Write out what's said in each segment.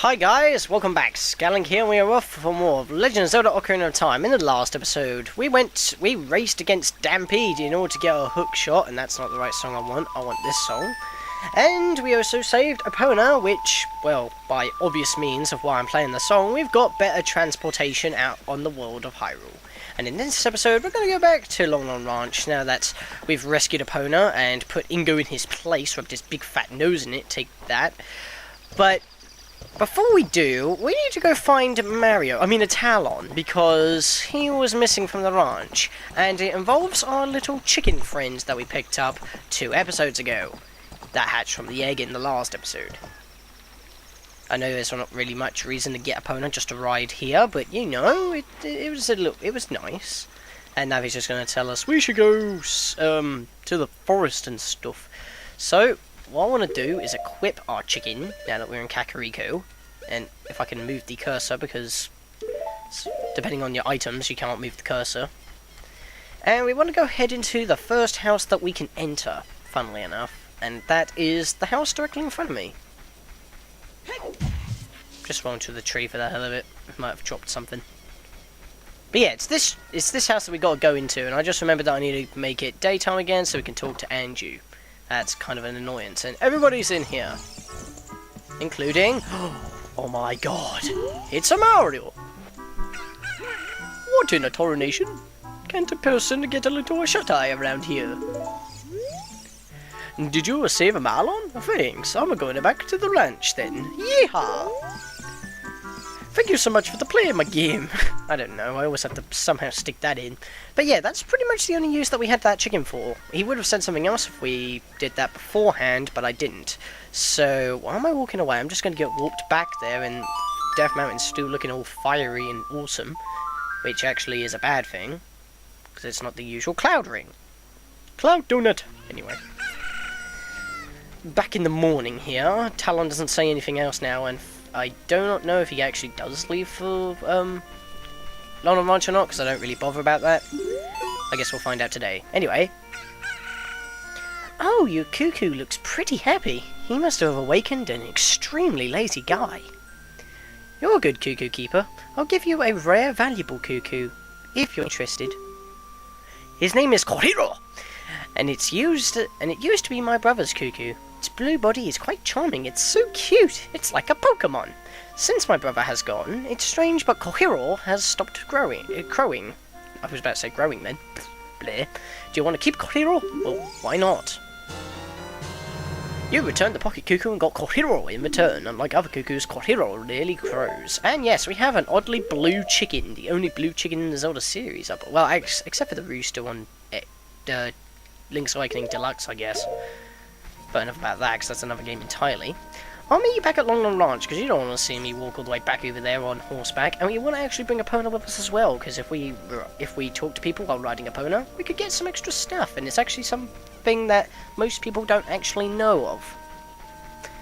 Hi guys, welcome back. Scatlink here, we are off for more of Legend of Zelda Ocarina of Time. In the last episode, we raced against Stampede in order to get a hook shot, and that's not the right song I want this song. And we also saved Epona, which, well, by obvious means of why I'm playing the song, we've got better transportation out on the world of Hyrule. And in this episode, we're going to go back to Lon Lon Ranch, now that we've rescued Epona and put Ingo in his place, rubbed his big fat nose in it, take that. But before we do, we need to go find Talon, because he was missing from the ranch, and it involves our little chicken friends that we picked up 2 episodes ago, that hatched from the egg in the last episode. I know there's not really much reason to get Epona just to ride here, but you know, it was nice. And now he's just going to tell us we should go to the forest and stuff. So what I want to do is equip our chicken, now that we're in Kokiri, and if I can move the cursor, because depending on your items, you cannot move the cursor. And we want to go head into the first house that we can enter, funnily enough, and that is the house directly in front of me. Just went to the tree for the hell of it, might have dropped something. But yeah, it's this house that we got to go into, and I just remembered that I need to make it daytime again so we can talk to Anju. That's kind of an annoyance, and everybody's in here, including, oh my god, it's a Mario! What in a tornation? Can't a person get a little shut-eye around here? Did you save a Malon? Thanks, I'm going back to the ranch then. Yeehaw! Thank you so much for the play of my game. I don't know, I always have to somehow stick that in. But yeah, that's pretty much the only use that we had that chicken for. He would have said something else if we did that beforehand, but I didn't. So, why am I walking away? I'm just going to get walked back there, and Death Mountain's still looking all fiery and awesome. Which actually is a bad thing, because it's not the usual cloud ring. Cloud donut! Anyway. Back in the morning here. Talon doesn't say anything else now, and I do not know if he actually does leave for Lon Lon Ranch or not, because I don't really bother about that. I guess we'll find out today. Anyway. Oh, your Cucco looks pretty happy. He must have awakened an extremely lazy guy. You're a good Cucco keeper. I'll give you a rare, valuable Cucco, if you're interested. His name is Kokiri, and it used to be my brother's Cucco. Its blue body is quite charming. It's so cute. It's like a Pokemon. Since my brother has gone, it's strange, but Kokiri has stopped crowing. I was about to say growing then. Bleh. Do you want to keep Kokiri? Well, why not? You returned the pocket Cucco and got Kokiri in return. Unlike other Cuccos, Kokiri rarely crows. And yes, we have an oddly blue chicken, the only blue chicken in the Zelda series. Well, except for the rooster on Link's Awakening Deluxe, I guess. But enough about that, because that's another game entirely. I'll meet you back at Lon Lon Ranch, because you don't want to see me walk all the way back over there on horseback, and we want to actually bring Epona with us as well, because if we talk to people while riding Epona, we could get some extra stuff, and it's actually something that most people don't actually know of.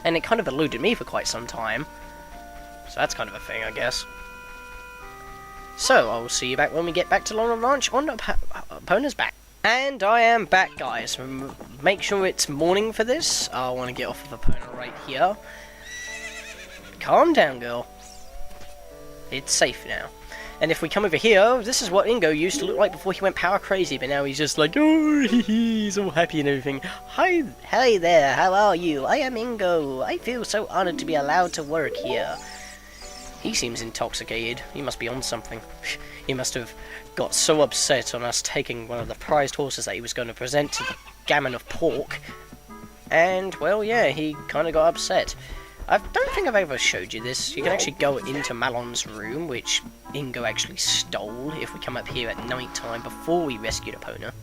And it kind of eluded me for quite some time, so that's kind of a thing, I guess. So, I'll see you back when we get back to Lon Lon Ranch on Epona's back. And I am back, guys. Make sure it's morning for this. I want to get off of Epona right here. Calm down, girl. It's safe now. And if we come over here, this is what Ingo used to look like before he went power crazy, but now he's just like, oh, he's all happy and everything. Hi there, how are you? I am Ingo. I feel so honored to be allowed to work here. He seems intoxicated. He must be on something. He must have got so upset on us taking one of the prized horses that he was going to present to the gammon of pork. And, well, yeah, he kind of got upset. I don't think I've ever showed you this. You can actually go into Malon's room, which Ingo actually stole if we come up here at night time before we rescued Epona.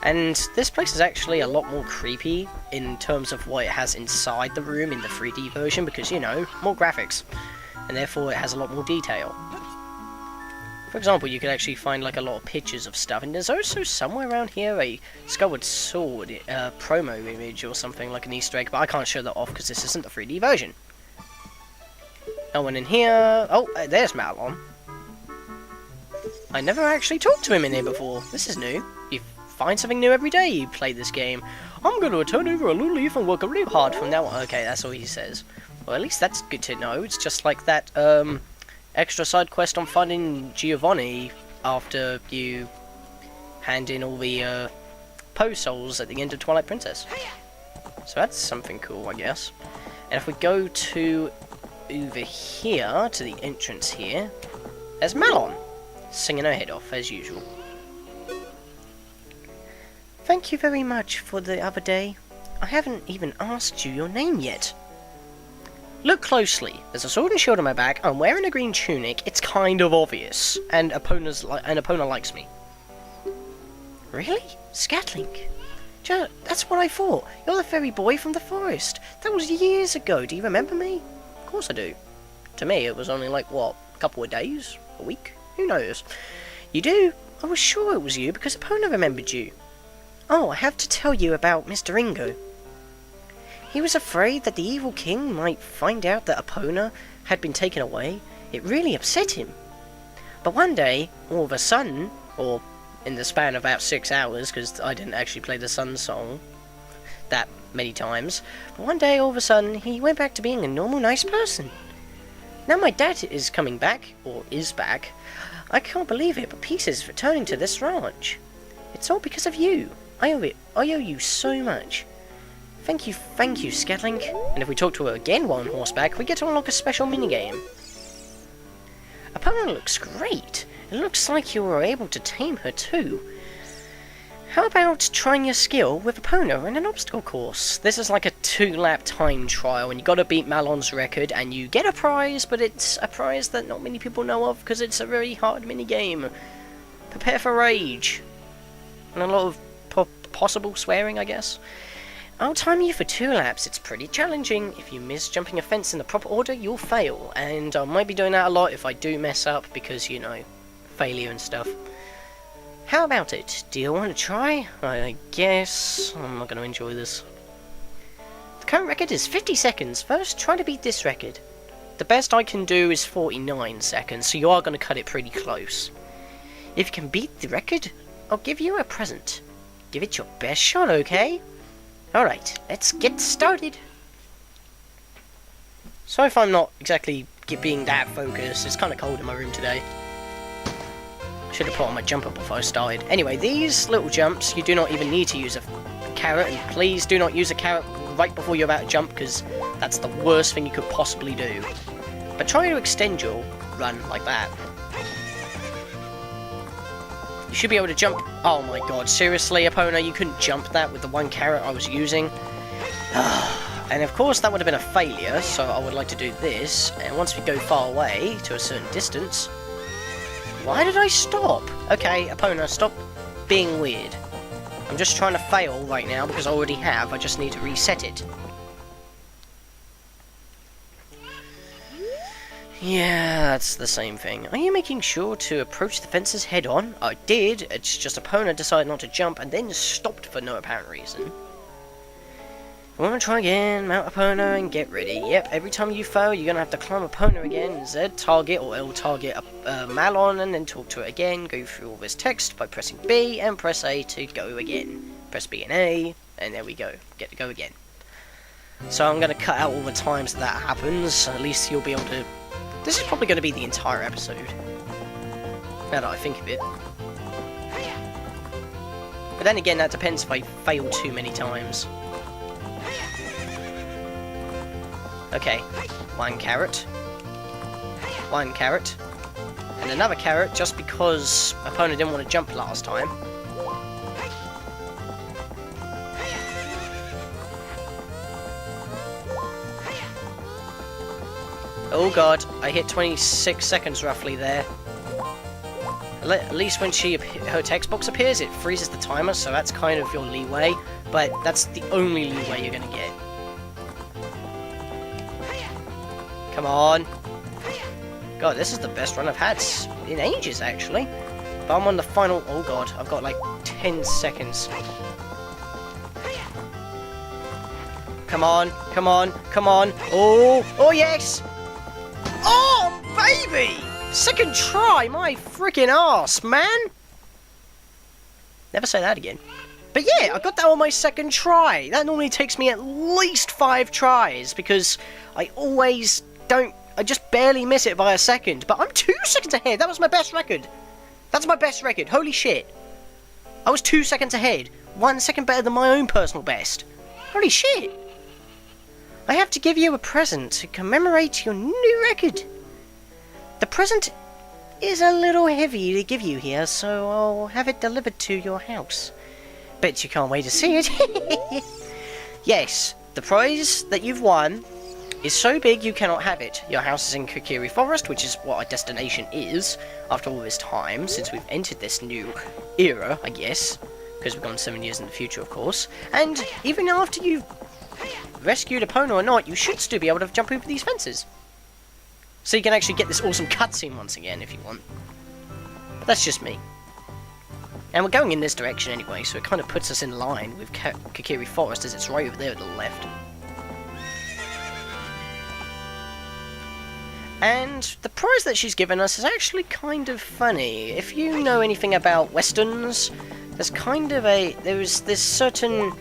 And this place is actually a lot more creepy in terms of what it has inside the room in the 3D version, because, you know, more graphics, and therefore it has a lot more detail. For example, you could actually find like a lot of pictures of stuff, and there's also somewhere around here a Skyward Sword promo image or something, like an Easter egg, but I can't show that off because this isn't the 3D version. No one in here. Oh, there's Malon. I never actually talked to him in here before. This is new. You find something new every day you play this game. I'm going to turn over a new leaf and work really hard from now on. Okay, that's all he says. Well, at least that's good to know. It's just like that extra side quest on finding Giovanni after you hand in all the Poe souls at the end of Twilight Princess. So that's something cool, I guess. And if we go to over here, to the entrance here, there's Malon, singing her head off, as usual. Thank you very much for the other day. I haven't even asked you your name yet. Look closely. There's a sword and shield on my back. I'm wearing a green tunic. It's kind of obvious. And Epona likes me. Really? Scatlink? That's what I thought. You're the fairy boy from the forest. That was years ago. Do you remember me? Of course I do. To me, it was only like, what, a couple of days? A week? Who knows? You do? I was sure it was you because Epona remembered you. Oh, I have to tell you about Mr. Ringo. He was afraid that the evil king might find out that Epona had been taken away. It really upset him. But one day, all of a sudden, or in the span of about 6 hours, because I didn't actually play the Sun song that many times, but one day, all of a sudden, he went back to being a normal, nice person. Now my dad is coming back, or is back. I can't believe it, but Peace is returning to this ranch. It's all because of you. I owe you so much. Thank you, Scatlink. And if we talk to her again while on horseback, we get to unlock a special minigame. Epona looks great. It looks like you were able to tame her too. How about trying your skill with Epona in an obstacle course? This is like a 2-lap time trial, and you gotta beat Malon's record, and you get a prize, but it's a prize that not many people know of, because it's a very hard minigame. Prepare for rage. And a lot of possible swearing, I guess. I'll time you for 2 laps. It's pretty challenging. If you miss jumping a fence in the proper order, you'll fail. And I might be doing that a lot if I do mess up, because, you know, failure and stuff. How about it? Do you want to try? I guess I'm not going to enjoy this. The current record is 50 seconds. First, try to beat this record. The best I can do is 49 seconds, so you are going to cut it pretty close. If you can beat the record, I'll give you a present. Give it your best shot, okay? Alright, let's get started. Sorry if I'm not exactly being that focused. It's kind of cold in my room today. Should have put on my jumper before I started. Anyway, these little jumps, you do not even need to use a carrot. And please do not use a carrot right before you're about to jump, because that's the worst thing you could possibly do. But try to extend your run like that. You should be able to jump. Oh my god, seriously, Epona, you couldn't jump that with the 1 carrot I was using? And of course that would have been a failure, so I would like to do this. And once we go far away, to a certain distance... Why did I stop? Okay, Epona, stop being weird. I'm just trying to fail right now, because I already have. I just need to reset it. Yeah, that's the same thing. Are you making sure to approach the fences head on? I did, it's just Epona decided not to jump and then stopped for no apparent reason. We're gonna try again, mount Epona and get ready. Yep, every time you fail, you're gonna have to climb Epona again, Z target or L target Malon, and then talk to it again, go through all this text by pressing B and press A to go again. Press B and A, and there we go, get to go again. So I'm gonna cut out all the times that happens, at least you'll be able to... This is probably going to be the entire episode, now that I think of it. But then again, that depends if I fail too many times. Okay, 1 carrot. 1 carrot. And another carrot, just because Epona didn't want to jump last time. Oh god, I hit 26 seconds roughly there. At least when her text box appears, it freezes the timer, so that's kind of your leeway. But that's the only leeway you're gonna get. Come on. God, this is the best run I've had in ages, actually. But I'm on the final... Oh god, I've got like 10 seconds. Come on, come on, come on. Oh, oh yes! Oh, baby! 2nd try, my freaking ass, man! Never say that again. But yeah, I got that on my second try. That normally takes me at least 5 tries, because I always don't... I just barely miss it by a second. But I'm 2 seconds ahead. That was my best record. That's my best record. Holy shit. I was 2 seconds ahead. 1 second better than my own personal best. Holy shit. I have to give you a present to commemorate your new record. The present is a little heavy to give you here, so I'll have it delivered to your house. Bet you can't wait to see it. Yes, the prize that you've won is so big you cannot have it. Your house is in Kokiri Forest, which is what our destination is after all this time, since we've entered this new era, I guess, because we've gone 7 years in the future, of course. And even after you've rescued a pony or not, you should still be able to jump over these fences. So you can actually get this awesome cutscene once again if you want. But that's just me. And we're going in this direction anyway, so it kind of puts us in line with Kokiri Forest, as it's right over there to the left. And the prize that she's given us is actually kind of funny. If you know anything about westerns, there's kind of there's this certain...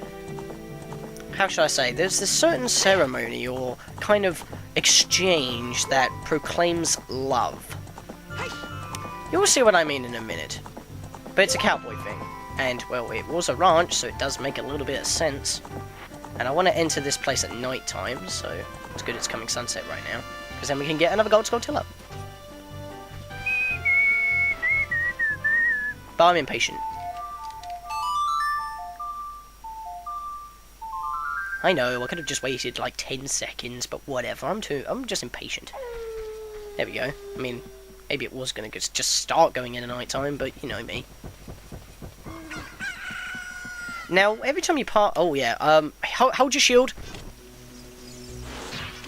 How should I say? There's this certain ceremony or kind of exchange that proclaims love. You'll see what I mean in a minute. But it's a cowboy thing. And, well, it was a ranch, so it does make a little bit of sense. And I want to enter this place at night time, so it's good it's coming sunset right now. Because then we can get another gold Skulltula. But I'm impatient. I know, I could have just waited like 10 seconds, but whatever, I'm just impatient. There we go. I mean, maybe it was going to just start going in at night time, but you know me. Now, every time you oh yeah, hold your shield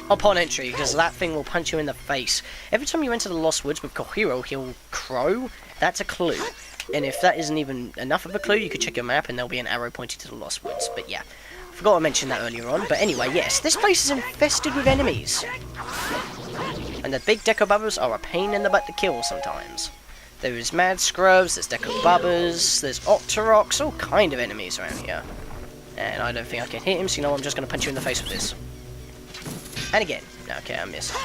upon entry, because that thing will punch you in the face. Every time you enter the Lost Woods with Kokiri, he'll crow. That's a clue. And if that isn't even enough of a clue, you could check your map and there'll be an arrow pointing to the Lost Woods. But yeah, forgot to mention that earlier on. But anyway, yes, this place is infested with enemies. And the big Deco-Bubbers are a pain in the butt to kill sometimes. There's Mad Scrubs, there's Deco-Bubbers, there's Octoroks, all kind of enemies around here. And I don't think I can hit him, so you know I'm just going to punch you in the face with this. And again. Okay, I missed.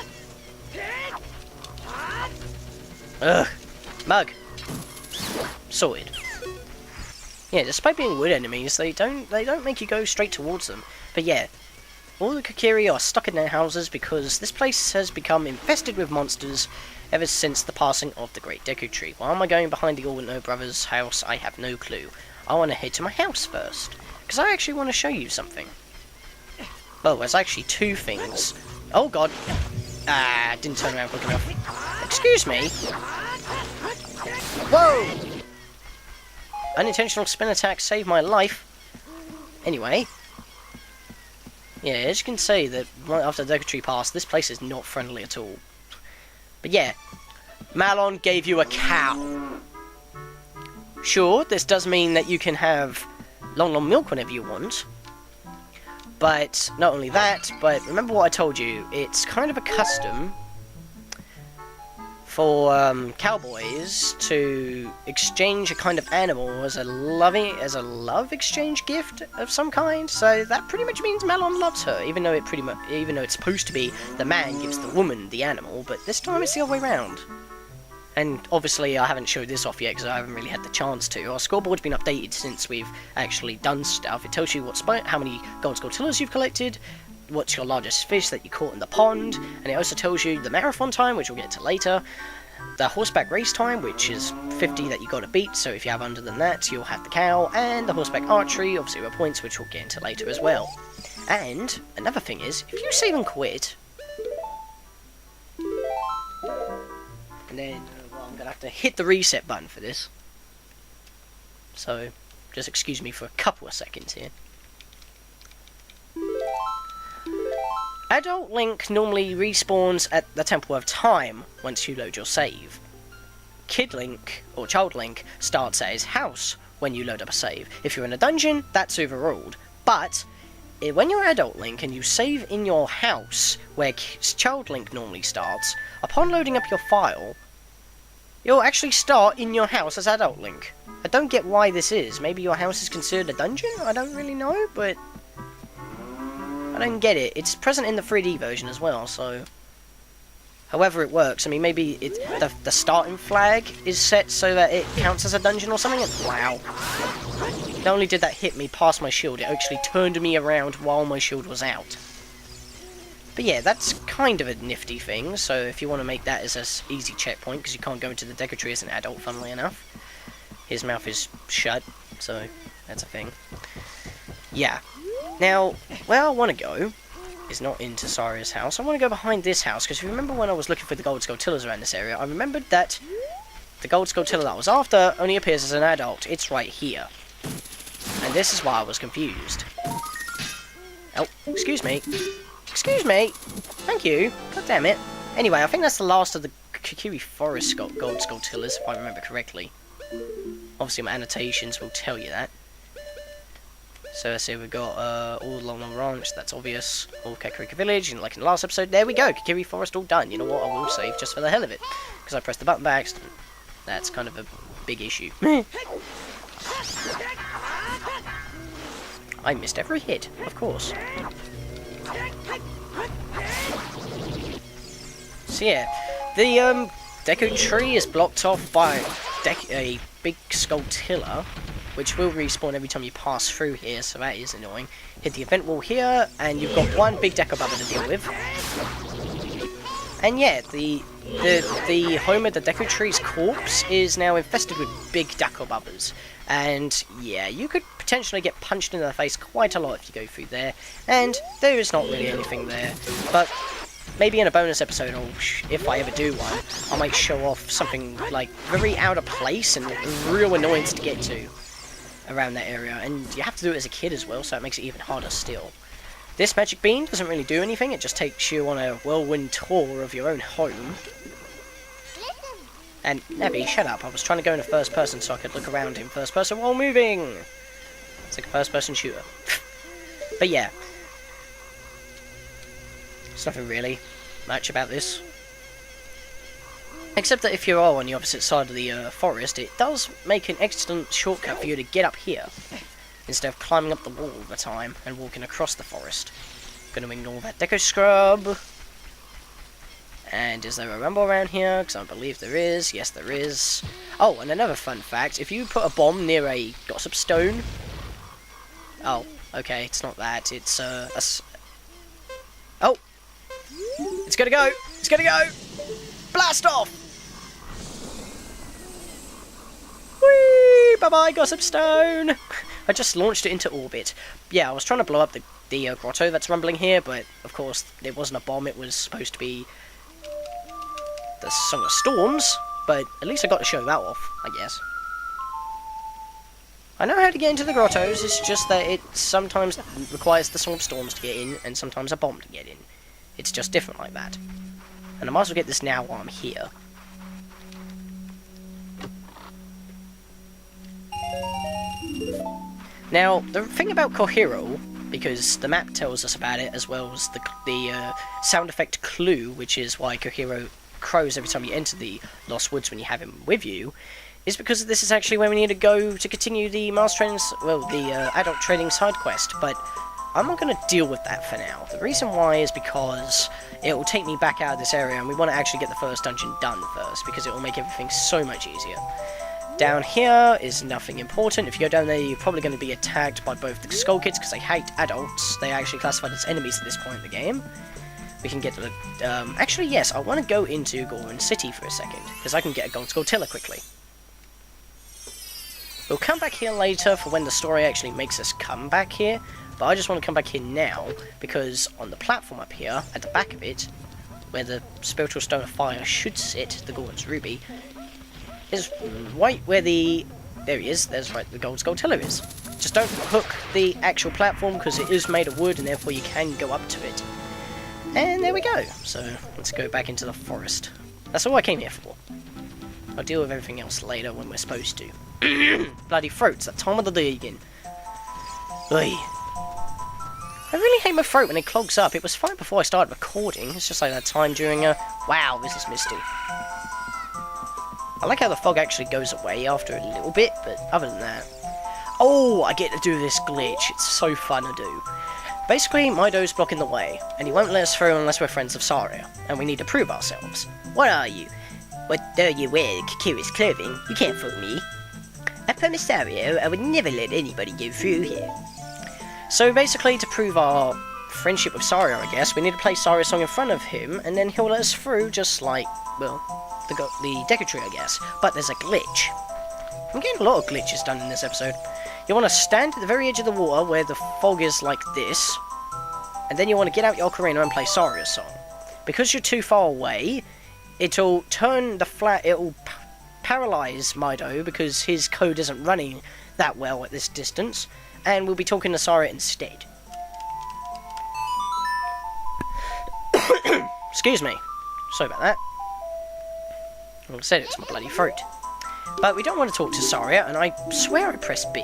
Ugh. Mug. Sorted. Yeah, despite being wood enemies, they don't make you go straight towards them. But yeah, all the Kokiri are stuck in their houses because this place has become infested with monsters ever since the passing of the Great Deku Tree. Why am I going behind the All-No Brothers' house? I have no clue. I want to head to my house first, because I actually want to show you something. Well, there's actually 2 things. Oh god. Ah, didn't turn around quick enough. Excuse me. Whoa! Unintentional spin attack saved my life. Anyway. Yeah, as you can see, that right after the Deku Tree passed, this place is not friendly at all. But yeah, Malon gave you a cow. Sure, this does mean that you can have Lon Lon milk whenever you want. But not only that, but remember what I told you, it's kind of a custom for cowboys to exchange a kind of animal as a love exchange gift of some kind. So that pretty much means Malon loves her, even though it's supposed to be the man gives the woman the animal, but this time it's the other way around. And obviously I haven't showed this off yet because I haven't really had the chance to. Our scoreboard's been updated since we've actually done stuff. It tells you how many gold Skulltulas you've collected, what's your largest fish that you caught in the pond, and it also tells you the marathon time, which we'll get to later, the horseback race time, which is 50 that you got to beat, so if you have under than that, you'll have the cow, and the horseback archery of 0 points, which we'll get into later as well. And another thing is, if you save and quit, and then I'm gonna have to hit the reset button for this, so just excuse me for a couple of seconds here. Adult Link normally respawns at the Temple of Time once you load your save. Kid Link, or Child Link, starts at his house when you load up a save. If you're in a dungeon, that's overruled. But when you're Adult Link and you save in your house, where Child Link normally starts, upon loading up your file, You'll actually start in your house as adult Link. I don't get why this is. Maybe your house is considered a dungeon? I don't really know, but... I don't get it. It's present in the 3D version as well, so... However it works. I mean, maybe the starting flag is set so that it counts as a dungeon or something? And, wow. Not only did that hit me past my shield, it actually turned me around while my shield was out. But yeah, that's kind of a nifty thing, so if you want to make that as an easy checkpoint, because you can't go into the Deku Tree as an adult, funnily enough. His mouth is shut, so that's a thing. Yeah. Now, where I want to go is not into Saria's house. I want to go behind this house, because if you remember when I was looking for the Gold Skulltulas around this area, I remembered that the Gold Skulltula that I was after only appears as an adult. It's right here. And this is why I was confused. Oh, excuse me. Excuse me. Thank you. God damn it. Anyway, I think that's the last of the Kokiri Forest Gold Skulltulas, if I remember correctly. Obviously, my annotations will tell you that. So let's see, we've got all Lon Lon Ranch, that's obvious. All Kokiri Village, and like in the last episode, there we go. Kokiri Forest all done. You know what? I will save just for the hell of it, because I pressed the button by accident. That's kind of a big issue. I missed every hit, of course. So yeah, the Deku Tree is blocked off by a big Skulltula, which will respawn every time you pass through here, so that is annoying. Hit the event wall here, and you've got one big Deku Bubba to deal with. And yeah, the home of the Deku Tree's corpse is now infested with big Deku Bubbas. And yeah, you could potentially get punched in the face quite a lot if you go through there. And there is not really anything there. But maybe in a bonus episode, or if I ever do one, I might show off something like very out of place and real annoyance to get to around that area. And you have to do it as a kid as well, so it makes it even harder still. This magic bean doesn't really do anything, it just takes you on a whirlwind tour of your own home. And, Nebby, shut up, I was trying to go into first person so I could look around in first person while moving! It's like a first person shooter. But yeah. There's nothing really much about this. Except that if you are on the opposite side of the forest, it does make an excellent shortcut for you to get up here, instead of climbing up the wall all the time and walking across the forest. Gonna ignore that Deku Scrub. And is there a rumble around here? Because I believe there is. Yes, there is. Oh, and another fun fact. If you put a bomb near a gossip stone... Oh, okay, it's not that. It's, Oh! It's gonna go! It's gonna go! Blast off! Whee! Bye-bye, gossip stone! I just launched it into orbit. Yeah, I was trying to blow up the grotto that's rumbling here, but of course it wasn't a bomb, it was supposed to be the Song of Storms, but at least I got to show that off, I guess. I know how to get into the grottos, it's just that it sometimes requires the Song of Storms to get in, and sometimes a bomb to get in. It's just different like that. And I might as well get this now while I'm here. Now, the thing about Kokiri, because the map tells us about it, as well as the sound effect clue, which is why Kokiri crows every time you enter the Lost Woods when you have him with you, is because this is actually where we need to go to continue the adult training side quest, but I'm not going to deal with that for now. The reason why is because it will take me back out of this area, and we want to actually get the first dungeon done first, because it will make everything so much easier. Down here is nothing important. If you go down there, you're probably going to be attacked by both the Skull Kids, because they hate adults. They are actually classified as enemies at this point in the game. We can get to the... actually, yes, I want to go into Goron City for a second, because I can get a Gold Skulltula quickly. We'll come back here later for when the story actually makes us come back here, but I just want to come back here now, because on the platform up here, at the back of it, where the Spiritual Stone of Fire should sit, the Goron's Ruby, is right where the... There he is, there's right the Gold Skulltula is. Just don't hook the actual platform, because it is made of wood, and therefore you can go up to it. And there we go. So, let's go back into the forest. That's all I came here for. I'll deal with everything else later when we're supposed to. Bloody throats, that time of the day again. Oi. I really hate my throat when it clogs up. It was fine before I started recording. It's just like that time during wow, this is misty. I like how the fog actually goes away after a little bit, but other than that... Oh, I get to do this glitch. It's so fun to do. Basically, Mido's blocking the way, and he won't let us through unless we're friends of Saria, and we need to prove ourselves. What are you? What though you wear Kokiri's clothing, you can't fool me. I promised Saria I would never let anybody go through here. So basically, to prove our friendship with Saria, I guess, we need to play Saria's song in front of him, and then he'll let us through just like, well, the Decatry, I guess. But there's a glitch. I'm getting a lot of glitches done in this episode. You want to stand at the very edge of the water where the fog is like this, and then you want to get out your ocarina and play Saria's song. Because you're too far away, it'll turn the it'll paralyze Mido because his code isn't running that well at this distance, and we'll be talking to Saria instead. Excuse me. Sorry about that. Like I said, it's my bloody throat. But we don't want to talk to Saria, and I swear I pressed B.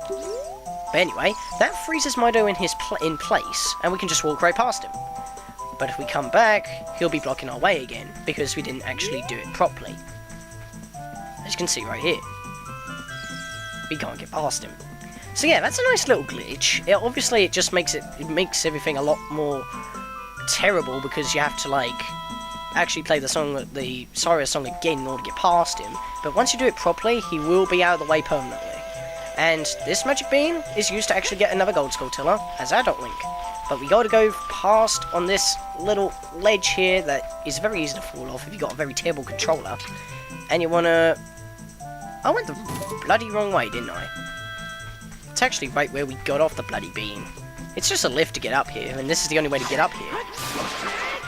But anyway, that freezes Mido in place, and we can just walk right past him. But if we come back, he'll be blocking our way again, because we didn't actually do it properly. As you can see right here. We can't get past him. So yeah, that's a nice little glitch. Obviously, it just makes everything a lot more terrible, because you have to, like, actually play the Saria song again in order to get past him. But once you do it properly, he will be out of the way permanently. And this magic bean is used to actually get another gold Skulltiller as Adult Link. But we gotta go past on this little ledge here that is very easy to fall off if you've got a very terrible controller. And you wanna... I went the bloody wrong way, didn't I? It's actually right where we got off the bloody bean. It's just a lift to get up here, and this is the only way to get up here.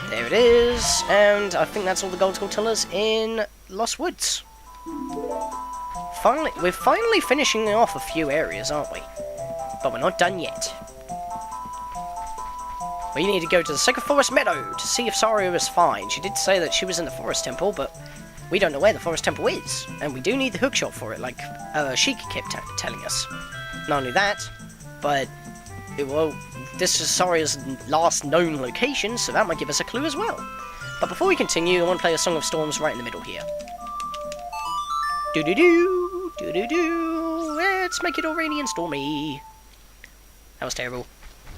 There it is, and I think that's all the gold Skulltillers in Lost Woods. We're finally finishing off a few areas, aren't we? But we're not done yet. We need to go to the Sacred Forest Meadow to see if Saria is fine. She did say that she was in the Forest Temple, but we don't know where the Forest Temple is. And we do need the hookshot for it, like Sheik kept telling us. Not only that, but this is Saria's last known location, so that might give us a clue as well. But before we continue, I want to play a Song of Storms right in the middle here. Do-do-do, do-do-do, let's make it all rainy and stormy. That was terrible.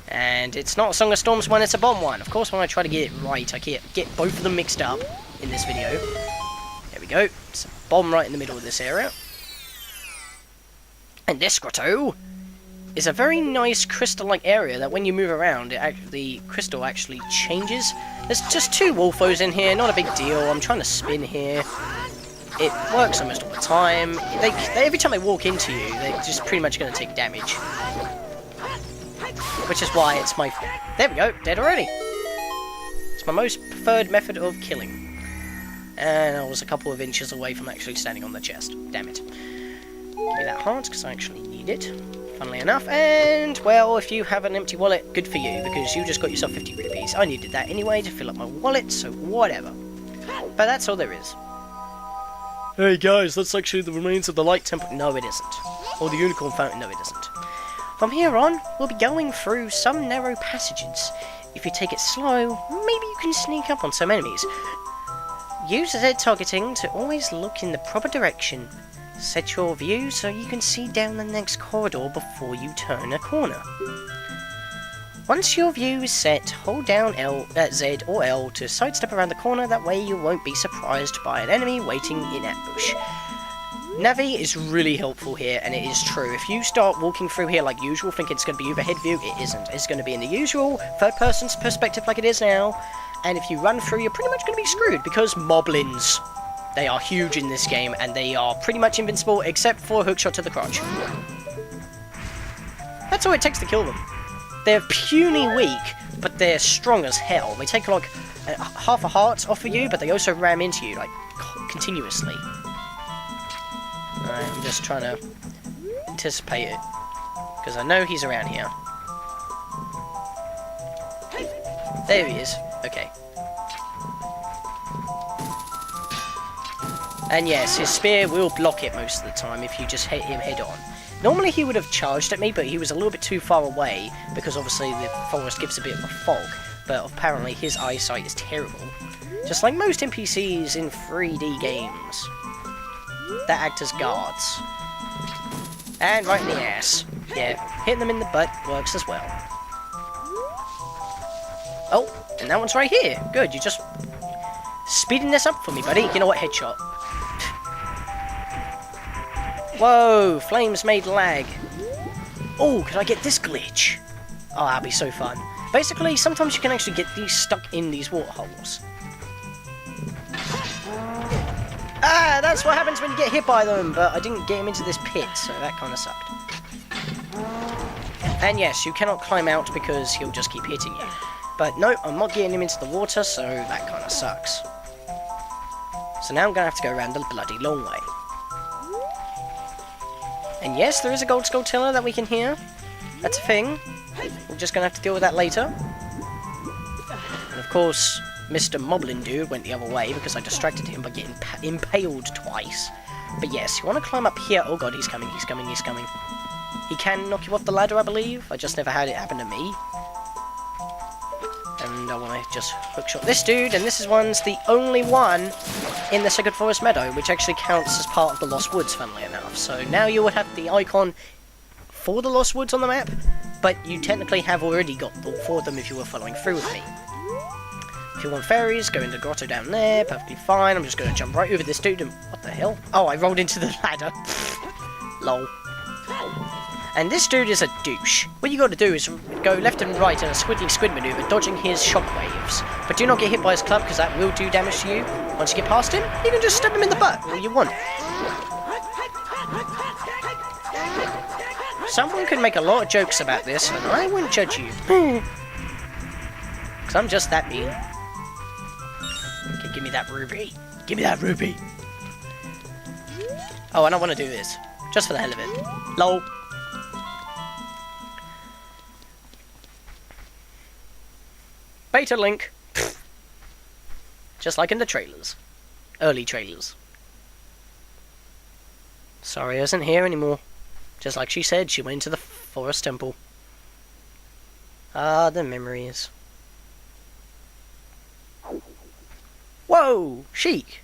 And it's not a Song of Storms one, it's a bomb one. Of course, when I try to get it right, I can't get both of them mixed up in this video. There we go. It's a bomb right in the middle of this area. And this grotto is a very nice crystal-like area that when you move around, the crystal actually changes. There's just two Wolfos in here, not a big deal. I'm trying to spin here. It works almost all the time. Every time they walk into you, they're just pretty much going to take damage. Which is why it's my... There we go, dead already. It's my most preferred method of killing. And I was a couple of inches away from actually standing on the chest. Damn it. Give me that heart, because I actually need it. Funnily enough, and, well, if you have an empty wallet, good for you, because you just got yourself 50 rupees. I needed that anyway to fill up my wallet, so whatever. But that's all there is. Hey guys, that's actually the remains of the Light Temple. No, it isn't. Or the Unicorn Fountain. No, it isn't. From here on, we'll be going through some narrow passages. If you take it slow, maybe you can sneak up on some enemies. Use Z targeting to always look in the proper direction. Set your view so you can see down the next corridor before you turn a corner. Once your view is set, hold down Z or L to sidestep around the corner, that way you won't be surprised by an enemy waiting in ambush. Navi is really helpful here, and it is true. If you start walking through here like usual, thinking it's going to be overhead view, it isn't. It's going to be in the usual third-person's perspective like it is now, and if you run through, you're pretty much going to be screwed, because moblins. They are huge in this game, and they are pretty much invincible, except for a hookshot to the crotch. That's all it takes to kill them. They're puny weak, but they're strong as hell. They take like half a heart off of you, but they also ram into you, like, continuously. Alright, I'm just trying to anticipate it, because I know he's around here. There he is. Okay. And yes, his spear will block it most of the time if you just hit him head on. Normally he would have charged at me, but he was a little bit too far away, because obviously the forest gives a bit of a fog. but apparently his eyesight is terrible. Just like most NPCs in 3D games that act as guards. And right in the ass. Yeah, hitting them in the butt works as well. Oh, and that one's right here. Good, you're just speeding this up for me, buddy. You know what? Headshot. Whoa, flames made lag. Oh, could I get this glitch? Oh, that'd be so fun. Basically, sometimes you can actually get these stuck in these water holes. Ah, that's what happens when you get hit by them, but I didn't get him into this pit, so that kind of sucked. And yes, you cannot climb out because he'll just keep hitting you. But no, I'm not getting him into the water, so that kind of sucks. So now I'm going to have to go around the bloody long way. And yes, there is a gold skulltilla that we can hear. That's a thing. We're just going to have to deal with that later. And of course, Mr. Moblin dude went the other way because I distracted him by getting impaled twice. But yes, you want to climb up here. Oh god, he's coming, he's coming, he's coming. He can knock you off the ladder, I believe. I just never had it happen to me. And I want to just hookshot this dude, and this one's the only one in the Sacred Forest Meadow, which actually counts as part of the Lost Woods, funnily enough. So now you would have the icon for the Lost Woods on the map, but you technically have already got all four of them if you were following through with me. If you want fairies, go into the grotto down there, perfectly fine. I'm just going to jump right over this dude and... What the hell? Oh, I rolled into the ladder. Lol. And this dude is a douche. What you got to do is go left and right in a squiddy squid maneuver, dodging his shockwaves. But do not get hit by his club, because that will do damage to you. Once you get past him, you can just stab him in the butt all you want. Someone could make a lot of jokes about this, and I wouldn't judge you. Because I'm just that mean. Okay, give me that ruby. Give me that ruby. Oh, and I want to do this. Just for the hell of it. Lol. Beta link. Just like in the trailers. Early trailers. Sorry I isn't here anymore. Just like she said, she went to the forest temple. Ah, the memories. Whoa! Sheik!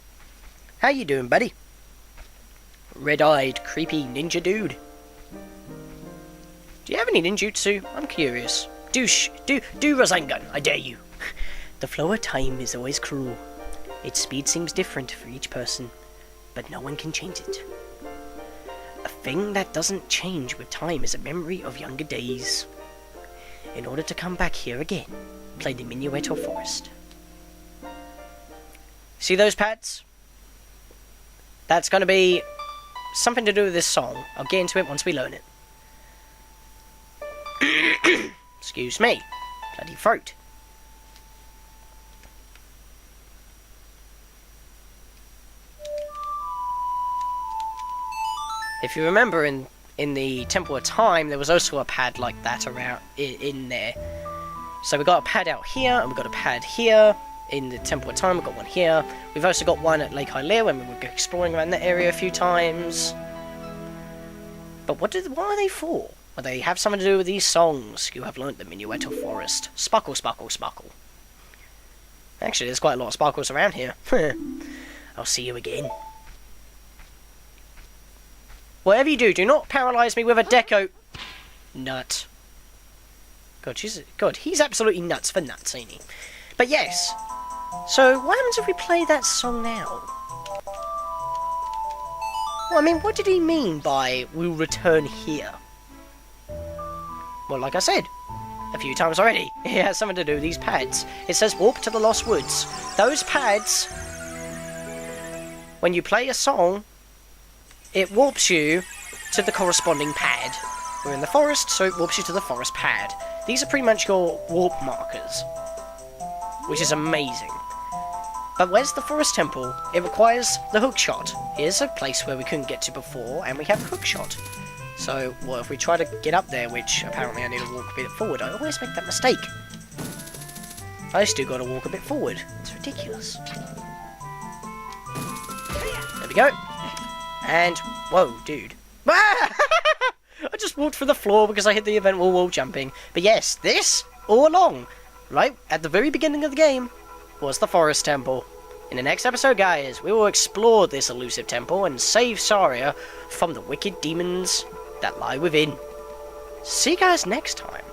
How you doing, buddy? Red-eyed, creepy ninja dude. Do you have any ninjutsu? I'm curious. Do Rasengan, I dare you. The flow of time is always cruel. Its speed seems different for each person, but no one can change it. A thing that doesn't change with time is a memory of younger days. In order to come back here again, play the Minuet or Forest. See those pads? That's going to be something to do with this song. I'll get into it once we learn it. Excuse me. Bloody throat. If you remember in the Temple of Time, there was also a pad like that around in there. So we got a pad out here, and we got a pad here. In the Temple of Time, we've got one here. We've also got one at Lake Hylia when we were exploring around that area a few times. But what are they for? Well, they have something to do with these songs. You have learnt the Minuet of Forest. Sparkle, sparkle, sparkle. Actually, there's quite a lot of sparkles around here. I'll see you again. Whatever you do, do not paralyse me with a deco... Nut. God, he's absolutely nuts for nuts, ain't he? But yes. So, what happens if we play that song now? Well, I mean, what did he mean by, we'll return here? Well, like I said, a few times already, it has something to do with these pads. It says warp to the Lost Woods. Those pads, when you play a song, it warps you to the corresponding pad. We're in the forest, so it warps you to the forest pad. These are pretty much your warp markers, which is amazing. But where's the forest temple? It requires the hookshot. Here's a place where we couldn't get to before, and we have hookshot. So, well, if we try to get up there, which apparently I need to walk a bit forward, I always make that mistake. I still gotta walk a bit forward. It's ridiculous. There we go. And, whoa, dude. I just walked through the floor because I hit the event wall jumping. But yes, this, all along, right at the very beginning of the game, was the Forest Temple. In the next episode, guys, we will explore this elusive temple and save Saria from the wicked demons that lie within. See you guys next time.